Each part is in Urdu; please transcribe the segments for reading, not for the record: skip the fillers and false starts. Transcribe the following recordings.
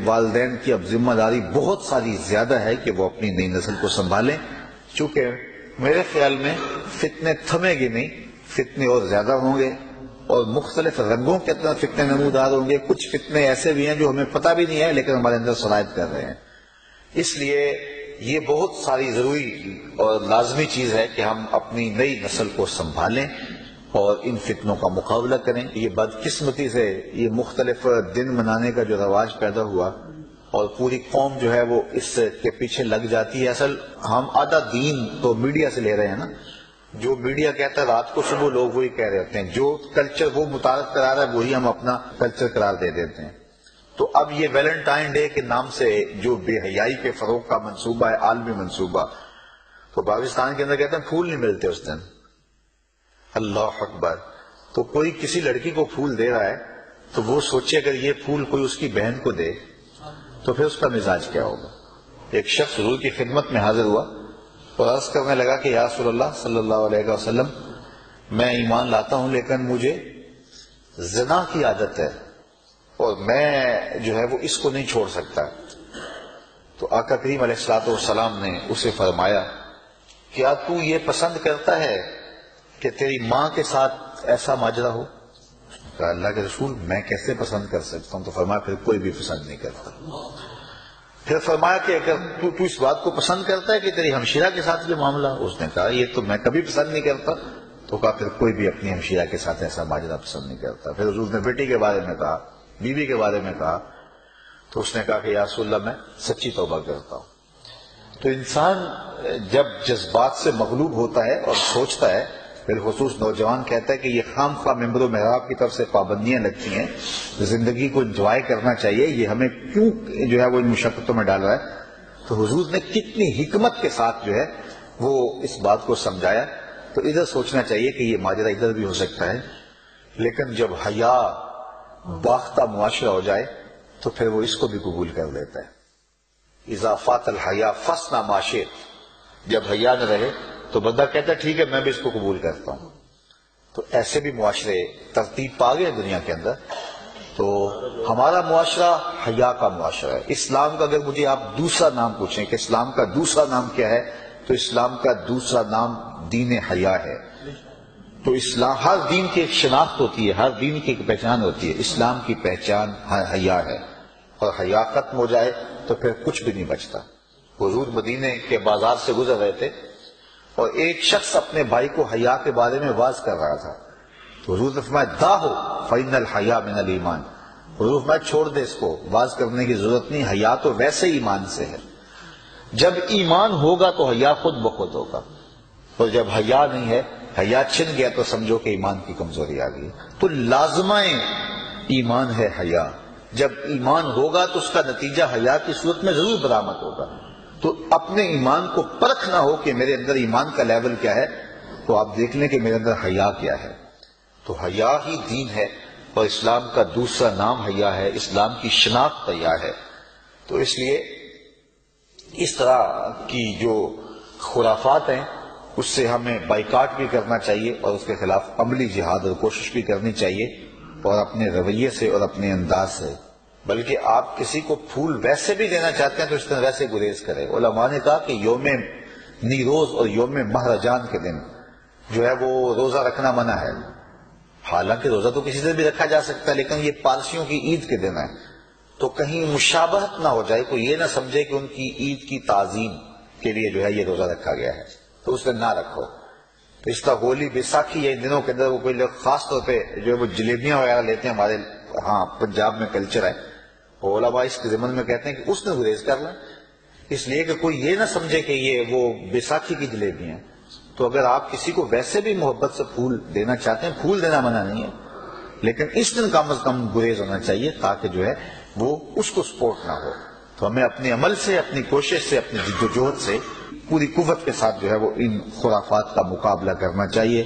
والدین کی اب ذمہ داری بہت ساری زیادہ ہے کہ وہ اپنی نئی نسل کو سنبھالیں، چونکہ میرے خیال میں فتنے تھمے گی نہیں، فتنے اور زیادہ ہوں گے اور مختلف رنگوں کے اندر فتنے نمودار ہوں گے۔ کچھ فتنے ایسے بھی ہیں جو ہمیں پتہ بھی نہیں ہے لیکن ہمارے اندر سرایت کر رہے ہیں۔ اس لیے یہ بہت ساری ضروری اور لازمی چیز ہے کہ ہم اپنی نئی نسل کو سنبھالیں اور ان فتنوں کا مقابلہ کریں۔ یہ بدقسمتی سے یہ مختلف دن منانے کا جو رواج پیدا ہوا اور پوری قوم جو ہے وہ اس کے پیچھے لگ جاتی ہے۔ اصل ہم آدھا دین تو میڈیا سے لے رہے ہیں نا، جو میڈیا کہتا ہے رات کو صبح لوگ وہی کہہ رہے ہوتے ہیں، جو کلچر وہ متعارف کرا رہا ہے وہی ہم اپنا کلچر قرار دے دیتے ہیں۔ تو اب یہ ویلنٹائن ڈے کے نام سے جو بے حیائی کے فروغ کا منصوبہ ہے، عالمی منصوبہ، تو پاکستان کے اندر کہتے ہیں پھول نہیں ملتے اس دن۔ اللہ اکبر! تو کوئی کسی لڑکی کو پھول دے رہا ہے تو وہ سوچے اگر یہ پھول کوئی اس کی بہن کو دے تو پھر اس کا مزاج کیا ہوگا۔ ایک شخص حضور کی خدمت میں حاضر ہوا اور عرض کرنے لگا کہ یا رسول اللہ صلی اللہ علیہ وسلم، میں ایمان لاتا ہوں لیکن مجھے زنا کی عادت ہے اور میں جو ہے وہ اس کو نہیں چھوڑ سکتا۔ تو آقا کریم علیہ الصلوۃ والسلام نے اسے فرمایا کیا تو یہ پسند کرتا ہے کہ تیری ماں کے ساتھ ایسا ماجرا ہو؟ کہا اللہ کے رسول میں کیسے پسند کر سکتا ہوں؟ تو فرمایا پھر کوئی بھی پسند نہیں کرتا۔ پھر فرمایا کہ اگر تو اس بات کو پسند کرتا ہے کہ تیری ہمشیرہ کے ساتھ یہ معاملہ، اس نے کہا یہ تو میں کبھی پسند نہیں کرتا۔ تو کہا پھر کوئی بھی اپنی ہمشیرہ کے ساتھ ایسا ماجرا پسند نہیں کرتا۔ پھر حضور نے بیٹی کے بارے میں کہا، بیوی کے بارے میں کہا، تو اس نے کہا کہ یا رسول اللہ میں سچی توبہ کرتا ہوں۔ تو انسان جب جذبات سے مغلوب ہوتا ہے اور سوچتا ہے، بالخصوص نوجوان کہتا ہے کہ یہ خام خواہ ممبر و محراب کی طرف سے پابندیاں لگتی ہیں، زندگی کو انجوائے کرنا چاہیے، یہ ہمیں کیوں جو ہے وہ ان مشقتوں میں ڈال رہا ہے؟ تو حضور نے کتنی حکمت کے ساتھ جو ہے وہ اس بات کو سمجھایا۔ تو ادھر سوچنا چاہیے کہ یہ ماجرا ادھر بھی ہو سکتا ہے، لیکن جب حیا باختہ معاشرہ ہو جائے تو پھر وہ اس کو بھی قبول کر لیتا ہے۔ اذا فات الحیا فصنع ما شئت، جب حیا نہ رہے تو بندہ کہتا ہے ٹھیک ہے میں بھی اس کو قبول کرتا ہوں۔ تو ایسے بھی معاشرے ترتیب پا گئے دنیا کے اندر۔ تو ہمارا معاشرہ حیا کا معاشرہ ہے۔ اسلام کا اگر مجھے آپ دوسرا نام پوچھیں کہ اسلام کا دوسرا نام کیا ہے، تو اسلام کا دوسرا نام دین حیا ہے۔ تو اسلام، ہر دین کی ایک شناخت ہوتی ہے، ہر دین کی ایک پہچان ہوتی ہے، اسلام کی پہچان حیا ہے، اور حیا ختم ہو جائے تو پھر کچھ بھی نہیں بچتا۔ حضور مدینے کے بازار سے گزر رہے تھے اور ایک شخص اپنے بھائی کو حیا کے بارے میں واز کر رہا تھا، تو حضور نے فرمایا داہو فإن الحیا من الایمان، حضور فرمایا چھوڑ دے اس کو، واز کرنے کی ضرورت نہیں، حیا تو ویسے ایمان سے ہے۔ جب ایمان ہوگا تو حیا خود بخود ہوگا، اور جب حیا نہیں ہے، حیا چھن گیا تو سمجھو کہ ایمان کی کمزوری آ گئی۔ تو لازمہ ایمان ہے حیا، جب ایمان ہوگا تو اس کا نتیجہ حیا کی صورت میں ضرور برآمد ہوگا۔ تو اپنے ایمان کو پرکھنا ہو کہ میرے اندر ایمان کا لیول کیا ہے، تو آپ دیکھ لیں کہ میرے اندر حیا کیا ہے۔ تو حیا ہی دین ہے، اور اسلام کا دوسرا نام حیا ہے، اسلام کی شناخت حیا ہے۔ تو اس لیے اس طرح کی جو خرافات ہیں اس سے ہمیں بائیکاٹ بھی کرنا چاہیے اور اس کے خلاف عملی جہاد اور کوشش بھی کرنی چاہیے، اور اپنے رویے سے اور اپنے انداز سے۔ بلکہ آپ کسی کو پھول ویسے بھی دینا چاہتے ہیں تو اس طرح ویسے گریز کرے۔ علماء نے کہا کہ یوم نیروز اور یوم مہرجان کے دن جو ہے وہ روزہ رکھنا منع ہے۔ حالانکہ روزہ تو کسی سے بھی رکھا جا سکتا ہے، لیکن یہ پارسیوں کی عید کے دن ہے، تو کہیں مشابہت نہ ہو جائے، کوئی یہ نہ سمجھے کہ ان کی عید کی تعظیم کے لیے جو ہے یہ روزہ رکھا گیا ہے، تو اس دن نہ رکھو۔ تو اس طرح ہولی بیساکھی یا ان دنوں کے اندر وہ کوئی لوگ خاص طور پہ جو ہے وہ جلیبیاں وغیرہ لیتے ہیں، ہمارے ہاں پنجاب میں کلچر ہے، علماء اس کے ضمن میں کہتے ہیں کہ اس نے گریز کر لیں، اس لیے کہ کوئی یہ نہ سمجھے کہ یہ وہ بیساکھی کی جلیبی ہیں۔ تو اگر آپ کسی کو ویسے بھی محبت سے پھول دینا چاہتے ہیں، پھول دینا منع نہیں ہے، لیکن اس دن کم از کم گریز ہونا چاہیے تاکہ جو ہے وہ اس کو سپورٹ نہ ہو۔ تو ہمیں اپنے عمل سے، اپنی کوشش سے، اپنی جد و جہد سے پوری قوت کے ساتھ جو ہے وہ ان خرافات کا مقابلہ کرنا چاہیے۔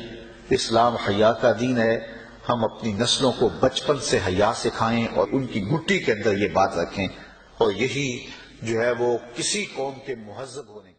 اسلام حیا کا دین ہے، ہم اپنی نسلوں کو بچپن سے حیا سکھائیں اور ان کی گٹی کے اندر یہ بات رکھیں، اور یہی جو ہے وہ کسی قوم کے مہذب ہونے